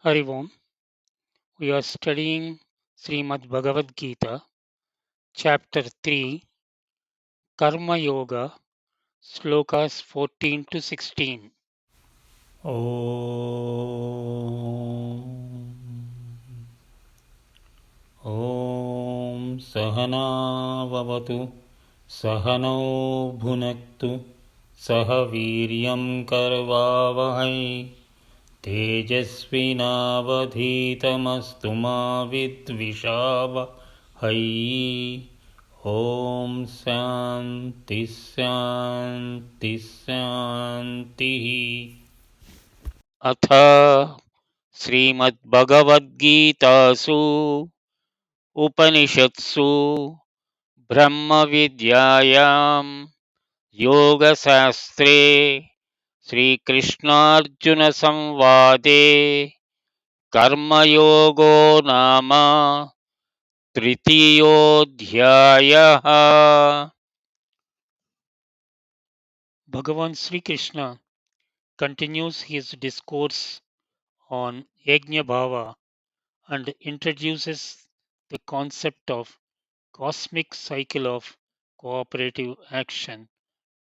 Hari Om. We are studying Srimad Bhagavad Gita, Chapter 3, Karma Yoga, Slokas 14 to 16. ॐ सहनाववतु सहनौ भुनक्तु सह वीर्यं करवावहै तेजस्विनावधीतमस्तु मा विद्विषावहै ॐ शान्ति शान्ति शान्तिः अथ श्रीमद्भगवद्गीतासु उपनिषत्सु ब्रह्मविद्यायां योगशास्त्रे श्रीकृष्णार्जुनसंवादे कर्मयोगो नाम तृतीयोऽध्यायः. Bhagavan Sri Krishna continues his discourse on Yajna Bhava and introduces the concept of cosmic cycle of cooperative action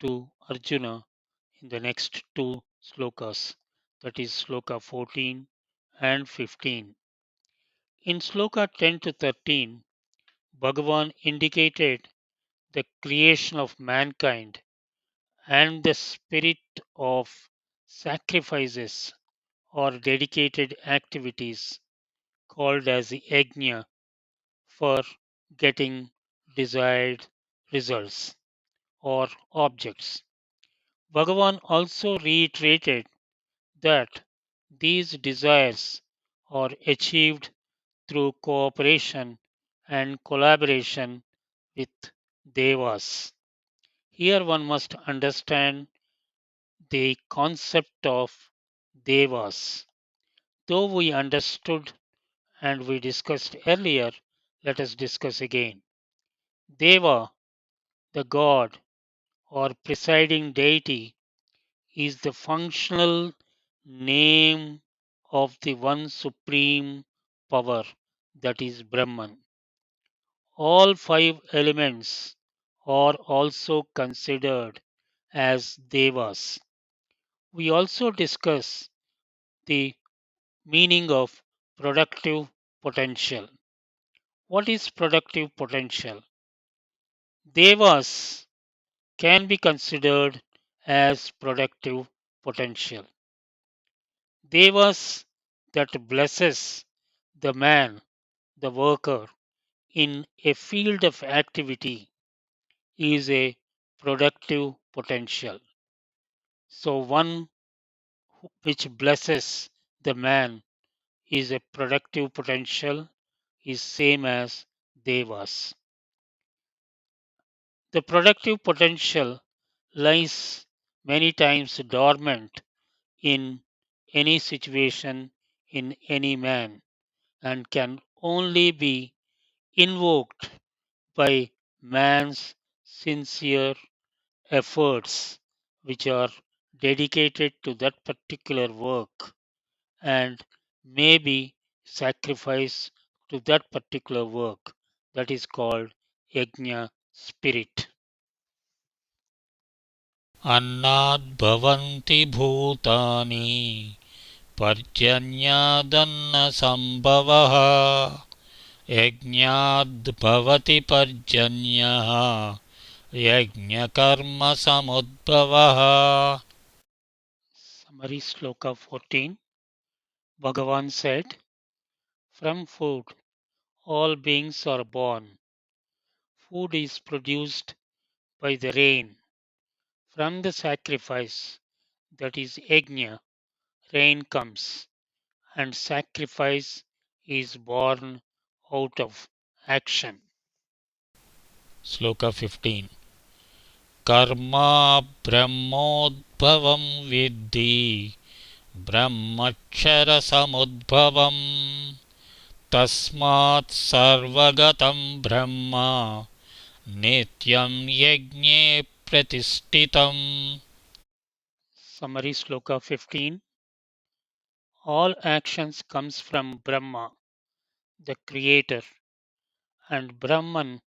to Arjuna in the next two slokas, that is sloka 14 and 15. In sloka 10 to 13, Bhagavan indicated the creation of mankind and the spirit of sacrifices or dedicated activities called as the yajna for getting desired results or objects. Bhagavan also reiterated that these desires are achieved through cooperation and collaboration with devas. Here one must understand the concept of devas. Though we understood and we discussed earlier, let us discuss again. Deva, the god or presiding deity, is the functional name of the one supreme power, that is Brahman. All five elements are also considered as devas. We also discuss the meaning of productive potential. What is productive potential? Devas can be considered as productive potential. Devas that blesses the man, the worker, in a field of activity is a productive potential. So one which blesses the man is a productive potential is same as devas. The productive potential lies many times dormant in any situation in any man and can only be invoked by man's sincere efforts which are dedicated to that particular work and may be sacrificed to that particular work, that is called yajna spirit. अन्नाद्भवन्ति भूतानि पर्जन्यादन्नसम्भवः यज्ञाद्भवति पर्जन्यः यज्ञकर्मसमुद्भवः Summary Sloka 14. Bhagavan said, from food all beings are born. Food is produced by the rain. From the sacrifice, that is yajna, rain comes, and sacrifice is born out of action. Sloka 15 Karma ब्रह्मोद्भवं विद्धि ब्रह्मक्षरसमुद्भवम् तस्मात् सर्वगतं ब्रह्म नित्यं यज्ञे प्रतिष्ठितम्. Summary Sloka 15. All actions comes from Brahma, the creator, and Brahma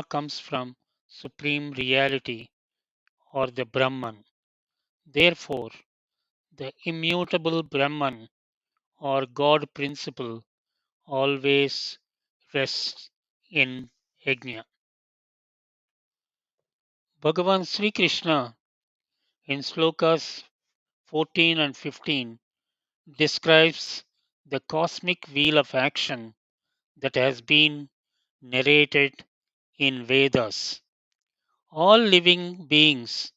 comes from supreme reality or the Brahman. Therefore, the immutable Brahman or God principle always rests in Yajna. Bhagavan Sri Krishna in Slokas 14 and 15 describes the cosmic wheel of action that has been narrated in Vedas. All living beings,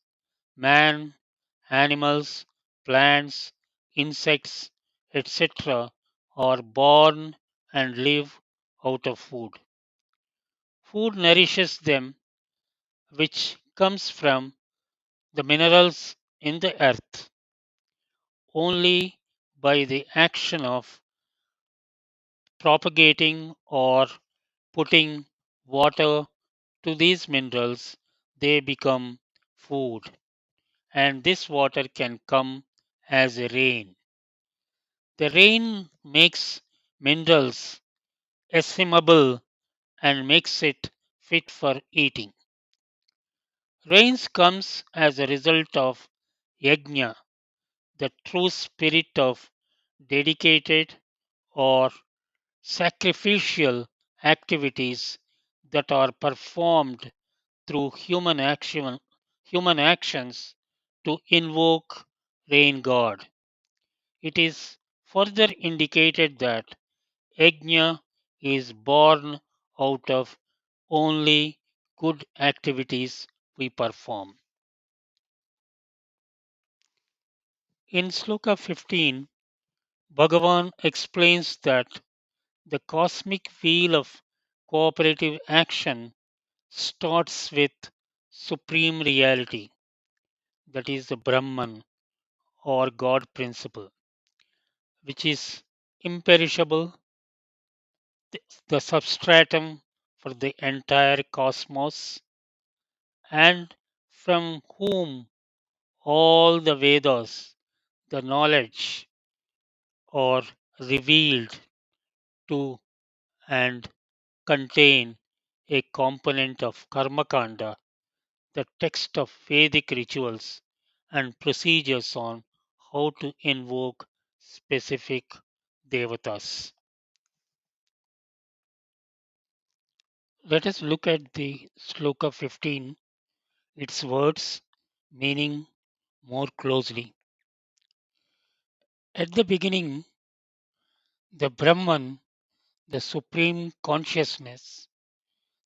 man, animals, plants, insects, etc., are born and live out of food. Food nourishes them, which comes from the minerals in the earth. Only by the action of propagating or putting water to these minerals, they become food. And this water can come as a rain. The rain makes minerals assimilable and makes it fit for eating. Rains comes as a result of yajna, the true spirit of dedicated or sacrificial activities that are performed through human actions to invoke rain god. It is further indicated that yajna is born out of only good activities we perform. In Sloka 15, Bhagavan explains that the cosmic wheel of cooperative action starts with supreme reality, that is the Brahman or God principle, which is imperishable, the substratum for the entire cosmos, and from whom all the Vedas, the knowledge, are revealed to and contain a component of Karmakanda, the text of Vedic rituals and procedures on how to invoke specific devatas. Let us look at the Sloka 15, its words, meaning more closely. At the beginning, the Brahman, the supreme consciousness,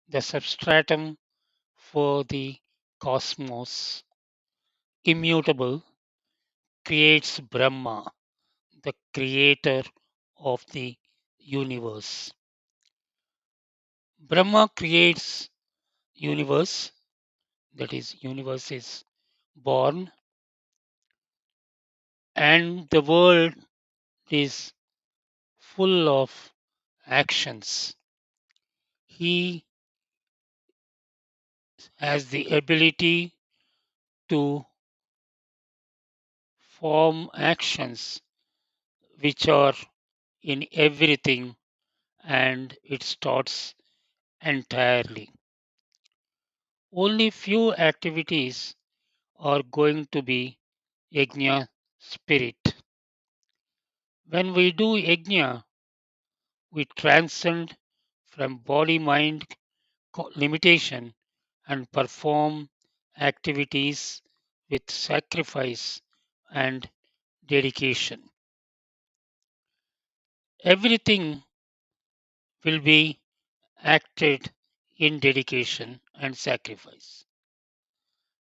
the substratum for the cosmos, immutable, creates Brahma, the creator of the universe. Brahma creates universe, that is universe is born, and the world is full of actions. He has the ability to form actions which are in everything, and it starts entirely. Only few activities are going to be yajna spirit. When we do yajna, we transcend from body mind limitation and perform activities with sacrifice and dedication. Everything will be acted in dedication and sacrifice.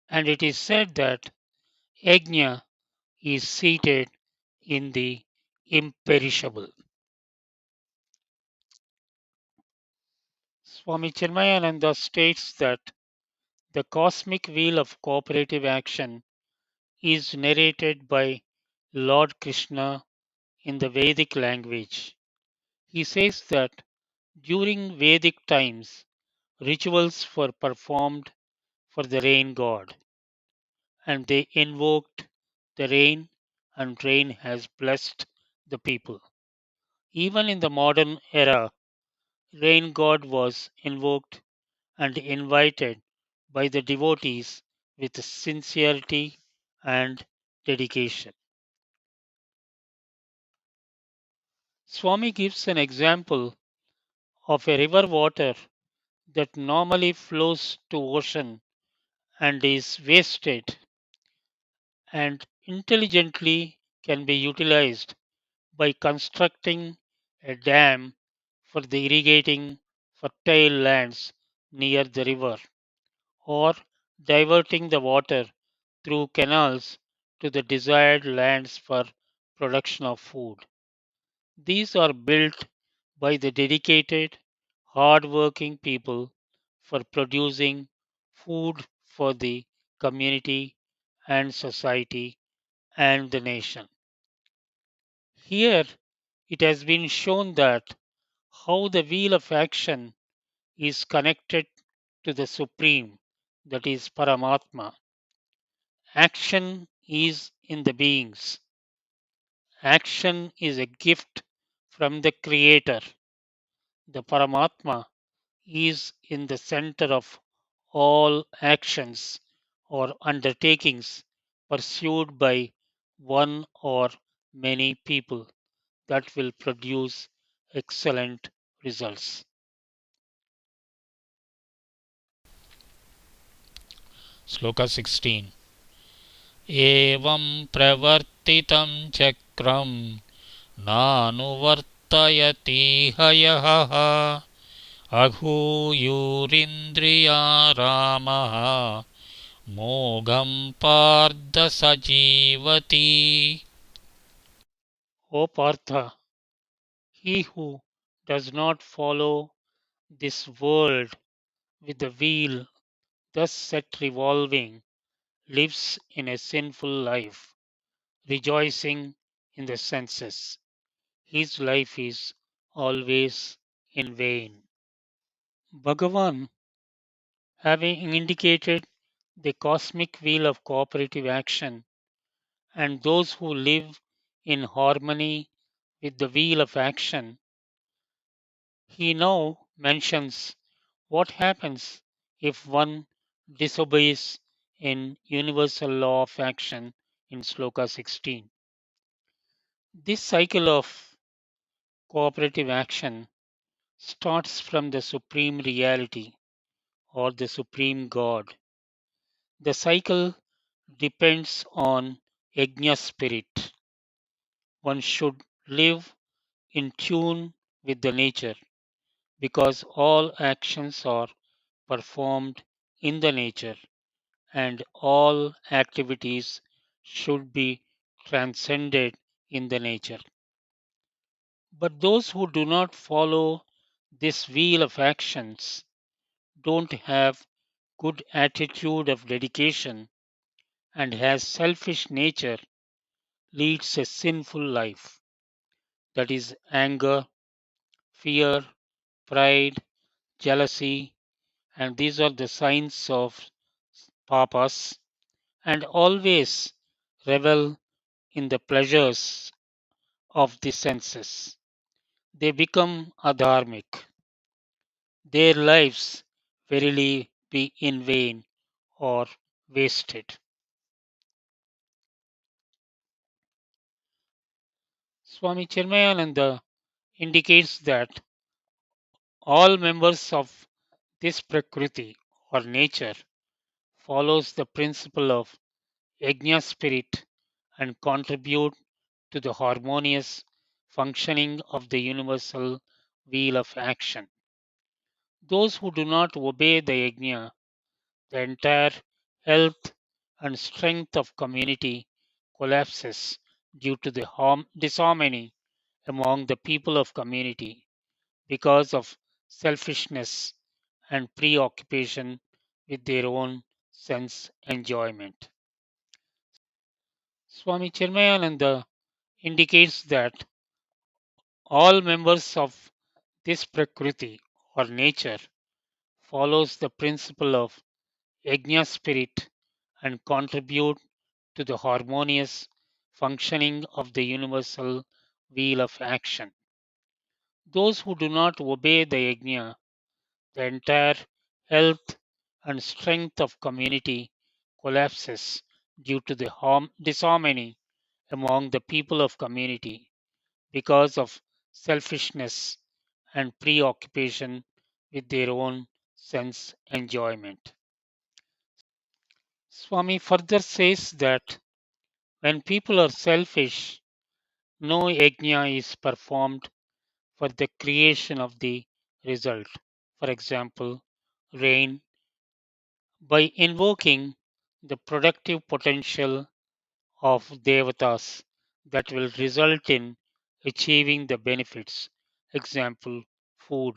And it is said that yajna is seated in the imperishable. Swami Chinmayananda states that the cosmic wheel of cooperative action is narrated by Lord Krishna in the Vedic language. He says that during Vedic times, rituals were performed for the rain god, and they invoked the rain and rain has blessed the people. Even in the modern era, rain god was invoked and invited by the devotees with sincerity and dedication. Swami gives an example of a river water that normally flows to ocean and is wasted and intelligently can be utilized by constructing a dam for the irrigating fertile lands near the river or diverting the water through canals to the desired lands for production of food. These are built by the dedicated, hard-working people for producing food for the community and society and the nation. Here it has been shown that how the wheel of action is connected to the Supreme, that is Paramatma. Action is in the beings. Action is a gift from the Creator. The Paramatma is in the center of all actions or undertakings pursued by one or many people that will produce excellent results. Sloka 16. एवं प्रवर्तितं चक्रं नानुवर्तयतीह यः अभूयुरिन्द्रियारामः मोघं पार्थ स जीवति. O Partha, he who does not follow this world with the wheel thus set revolving lives in a sinful life, rejoicing in the senses. His life is always in vain. Bhagawan, having indicated the cosmic wheel of cooperative action and those who live in harmony with the wheel of action, he now mentions what happens if one disobeys in universal law of action in Sloka 16. This cycle of cooperative action starts from the supreme reality or the supreme God. The cycle depends on yajna spirit. One should live in tune with the nature because all actions are performed in the nature and all activities should be transcended in the nature. But those who do not follow this wheel of actions don't have good attitude of dedication and has selfish nature leads a sinful life, that is anger, fear, pride, jealousy, and these are the signs of papas, and always revel in the pleasures of the senses. They become adharmic. Their lives verily be in vain or wasted. Swami Chinmayananda indicates that all members of this prakriti or nature follows the principle of yajna spirit and contribute to the harmonious functioning of the universal wheel of action. Those who do not obey the yajna, the entire health and strength of community collapses due to the disharmony among the people of community because of selfishness and preoccupation with their own sense enjoyment. Swami Chinmayananda indicates that all members of this prakriti or nature follows the principle of yajna spirit and contribute to the harmonious functioning of the universal wheel of action. Those who do not obey the yajna, the entire health and strength of community collapses due to the disharmony among the people of community because of selfishness and preoccupation with their own sense enjoyment. Swami further says that when people are selfish, no yajna is performed for the creation of the result. For example, rain, by invoking the productive potential of devatas that will result in achieving the benefits. Example, food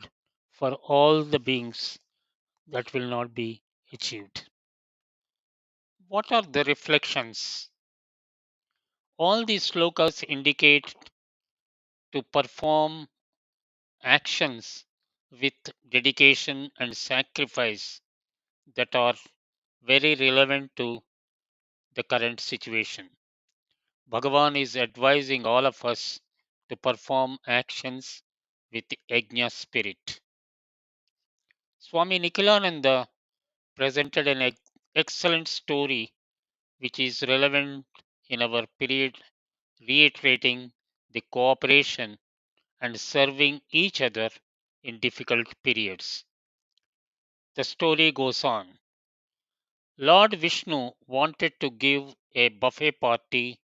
for all the beings that will not be achieved. What are the reflections? All these slokas indicate to perform actions with dedication and sacrifice that are very relevant to the current situation. Bhagavan is advising all of us to perform actions with yajna spirit. Swami Nikhilananda presented an excellent story which is relevant in our period, reiterating the cooperation and serving each other in difficult periods. The story goes on. Lord Vishnu wanted to give a buffet party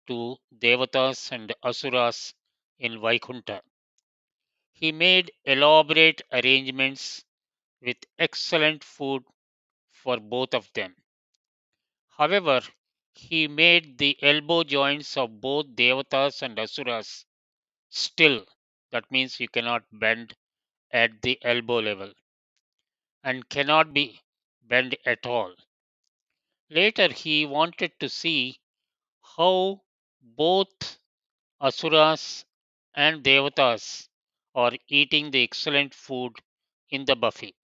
to Devatas and Asuras in Vaikunta. He made elaborate arrangements with excellent food for both of them. However, he made the elbow joints of both Devatas and Asuras still, that means you cannot bend at the elbow level and cannot be bent at all. Later, he wanted to see how both Asuras and Devatas are eating the excellent food in the buffet.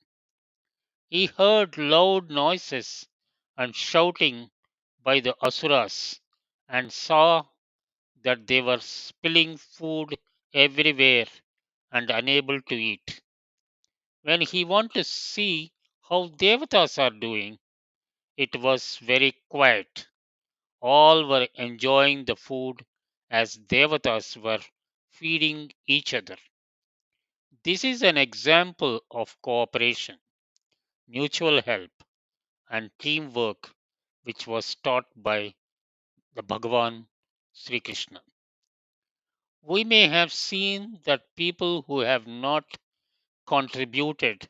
He heard loud noises and shouting by the Asuras and saw that they were spilling food everywhere and unable to eat. When he wanted to see how Devatas are doing, it was very quiet. All were enjoying the food as Devatas were feeding each other. This is an example of cooperation, mutual help, and teamwork which was taught by the Bhagawan Sri Krishna. We may have seen that people who have not contributed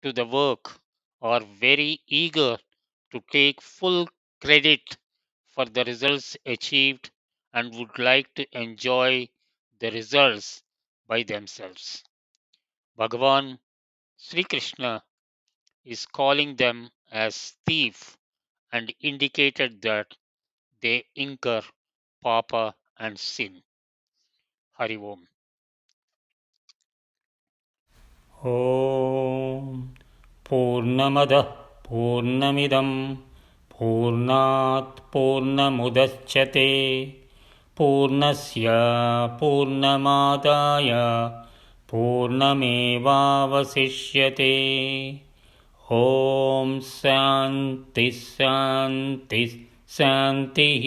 to the work are very eager to take full credit for the results achieved and would like to enjoy the results by themselves. Bhagavan Sri Krishna is calling them as thief and indicated that they incur papa and sin. Hari Om. ॐ पूर्णमदः पूर्णमिदं पूर्णात् पूर्णमुदच्यते पूर्णस्य पूर्णमादाय पूर्णमेवावशिष्यते ॐ शान्तिः शान्तिः शान्तिः